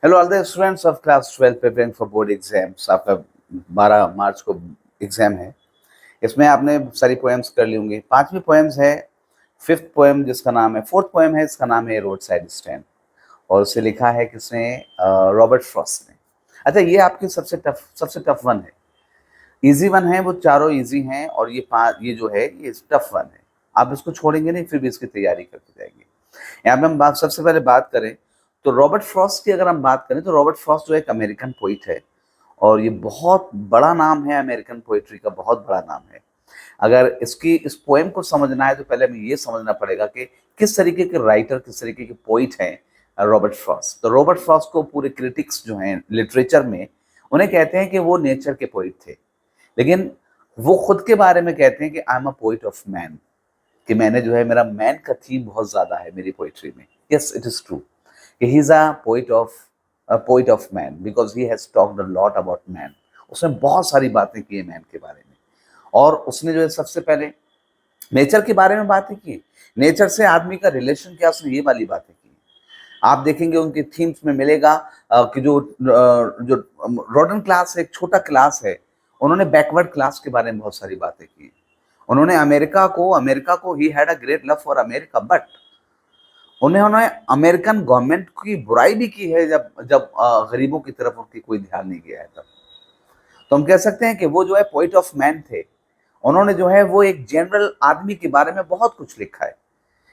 Hello all the students of class 12 preparing for board exams. आपका 12 मार्च को exam है। इसमें आपने सारी पोएम्स कर ली होंगी। पांचवी पोएम्स है, फिफ्थ पोएम जिसका नाम है, फोर्थ पोएम है, इसका नाम है रोड साइड स्टैंड और उसे लिखा है किसने? रॉबर्ट फ्रॉस्ट ने। अच्छा, ये आपकी सबसे टफ वन है। इजी वन है, वो चारों इजी हैं और ये जो है ये टफ वन है। आप इसको छोड़ेंगे नहीं, फिर भी इसकी तैयारी करते जाएंगे। यहाँ पे हम सबसे पहले बात करें तो रॉबर्ट फ्रॉस्ट की अगर हम बात करें तो रॉबर्ट फ्रॉस्ट जो एक अमेरिकन पोइट है और ये बहुत बड़ा नाम है, अमेरिकन पोइट्री का बहुत बड़ा नाम है। अगर इस पोएम को समझना है तो पहले हमें ये समझना पड़ेगा कि किस तरीके के राइटर, किस तरीके के पोइट हैं रॉबर्ट फ्रॉस्ट। तो रॉबर्ट फ्रॉस्ट को पूरे क्रिटिक्स जो हैं लिटरेचर में, उन्हें कहते हैं कि वो नेचर के पोइट थे, लेकिन वो खुद के बारे में कहते हैं कि I am a poet of man, कि मैंने जो है, मेरा मैन का थीम बहुत ज्यादा है मेरी पोइट्री में। यस, इट इज ट्रू कि he is a poet of man because he has talked a lot about man. उसने बहुत सारी बातें की है मैन के बारे में। और उसने जो है सबसे पहले नेचर के बारे में बातें की, नेचर से आदमी का रिलेशन क्या, उसने ये वाली बातें की। आप देखेंगे उनके थीम्स में मिलेगा कि जो रॉडन क्लास है, एक छोटा क्लास है, उन्होंने बैकवर्ड क्लास के बारे में बहुत सारी बातें की। उन्होंने अमेरिका को he had a great love for America, but उन्होंने अमेरिकन गवर्नमेंट की बुराई भी की है जब जब गरीबों की तरफ उनकी कोई ध्यान नहीं गया है तब। तो हम कह सकते हैं कि वो जो है पोइट ऑफ मैन थे। उन्होंने जो है वो एक जनरल आदमी के बारे में बहुत कुछ लिखा है।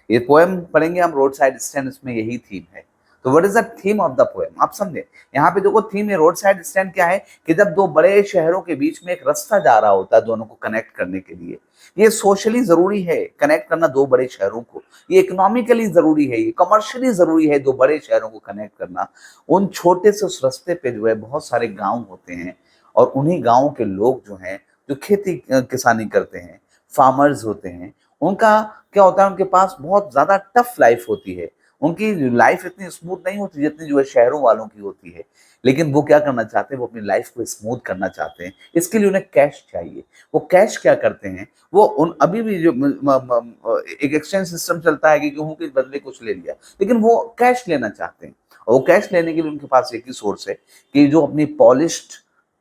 ये पोएम पढ़ेंगे हम, रोड साइड स्टैंड, इसमें यही थीम है। तो what is the theme of the poem, आप समझे। यहाँ पे देखो थीम है रोड साइड स्टैंड क्या है कि जब दो बड़े शहरों के बीच में एक रास्ता जा रहा होता है दोनों को कनेक्ट करने के लिए, ये सोशली जरूरी है कनेक्ट करना दो बड़े शहरों को, ये इकोनॉमिकली जरूरी है, ये कमर्शियली जरूरी है दो बड़े शहरों को कनेक्ट करना। उन छोटे से उस रास्ते पे जो है बहुत सारे गांव होते हैं और उन्हीं गांवों के लोग जो हैं, जो खेती किसानी करते हैं, फार्मर्स होते हैं, उनका क्या होता है, उनके पास बहुत ज्यादा टफ लाइफ होती है। उनकी लाइफ इतनी स्मूथ नहीं होती जितनी जो है शहरों वालों की होती है। लेकिन वो क्या करना चाहते हैं, वो अपनी लाइफ को स्मूथ करना चाहते हैं, इसके लिए उन्हें कैश चाहिए। वो कैश क्या करते हैं, वो उन अभी भी जो एक एक्सचेंज सिस्टम चलता है कि गेहूं के बदले कुछ ले लिया, लेकिन वो कैश लेना चाहते हैं। और वो कैश लेने के लिए उनके पास एक ही सोर्स है कि जो अपनी पॉलिश्ड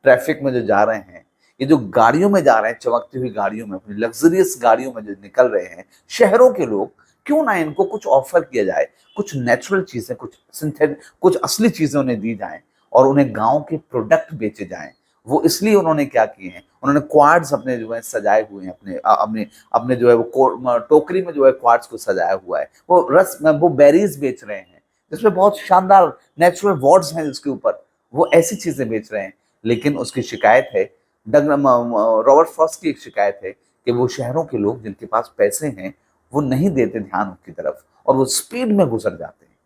ट्रैफिक में जो जा रहे हैं, ये जो गाड़ियों में जा रहे हैं, चमकती हुई गाड़ियों में, अपनी लग्जरियस गाड़ियों में जो निकल रहे हैं शहरों के लोग, क्यों ना इनको कुछ ऑफर किया जाए, कुछ नेचुरल चीजें, कुछ सिंथेटिक, कुछ असली चीजें उन्हें दी जाएं और उन्हें गांव के प्रोडक्ट बेचे जाएं। वो इसलिए उन्होंने क्या किए हैं, उन्होंने क्वार्ट्स अपने जो है सजाए हुए हैं, अपने अपने जो है वो टोकरी में जो है क्वार्ट्स को सजाया हुआ है। वो बेरीज बेच रहे हैं जिसमें बहुत शानदार नेचुरल वार्ड्स हैं जिसके ऊपर, वो ऐसी चीजें बेच रहे हैं। लेकिन उसकी शिकायत है, रॉबर्ट फ्रॉस्ट की एक शिकायत है कि वो शहरों के लोग जिनके पास पैसे हैं वो नहीं देते ध्यान उनकी तरफ और वो स्पीड में गुजर जाते हैं।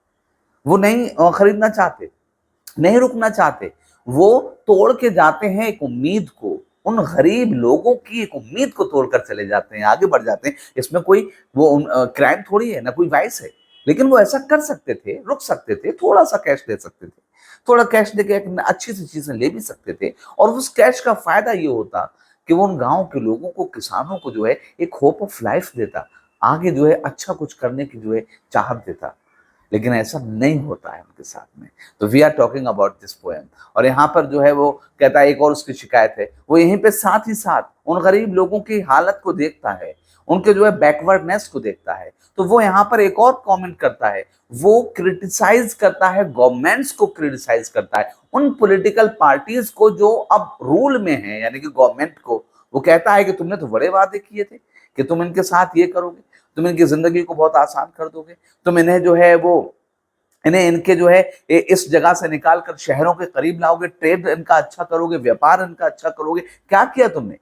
वो नहीं खरीदना चाहते, नहीं रुकना चाहते, वो तोड़ के जाते हैं एक उम्मीद को, उन गरीब लोगों की एक उम्मीद को तोड़कर चले जाते हैं, आगे बढ़ जाते हैं। इसमें कोई वो क्राइम थोड़ी है, ना कोई वाइस है, लेकिन वो ऐसा कर सकते थे, रुक सकते थे, थोड़ा सा कैश ले सकते थे, थोड़ा कैश देके एक अच्छी सी चीजें ले भी सकते थे। और उस कैश का फायदा ये होता कि वो उन गांव के लोगों को, किसानों को जो है एक होप ऑफ लाइफ देता, आगे जो है अच्छा कुछ करने की जो है चाहत देता। लेकिन ऐसा नहीं होता है उनके साथ में। तो we are talking about this poem. और यहाँ पर जो है वो कहता है, एक और उसकी शिकायत है, वो यहीं पे साथ ही साथ उन गरीब लोगों की हालत को देखता है, उनके जो है बैकवर्डनेस को देखता है। तो वो यहाँ पर एक और कमेंट करता है, वो क्रिटिसाइज करता है, गवर्नमेंट्स को क्रिटिसाइज करता है, उन पॉलिटिकल पार्टीज को जो अब रूल में है, यानी कि गवर्नमेंट को। वो कहता है कि तुमने तो बड़े वादे किए थे कि तुम इनके साथ ये करोगे, तुम इनकी जिंदगी को बहुत आसान कर दोगे, तुम इन्हें जो है वो इन्हें इनके जो है इस जगह से निकाल कर शहरों के करीब लाओगे, ट्रेड इनका अच्छा करोगे, व्यापार इनका अच्छा करोगे। क्या किया तुमने?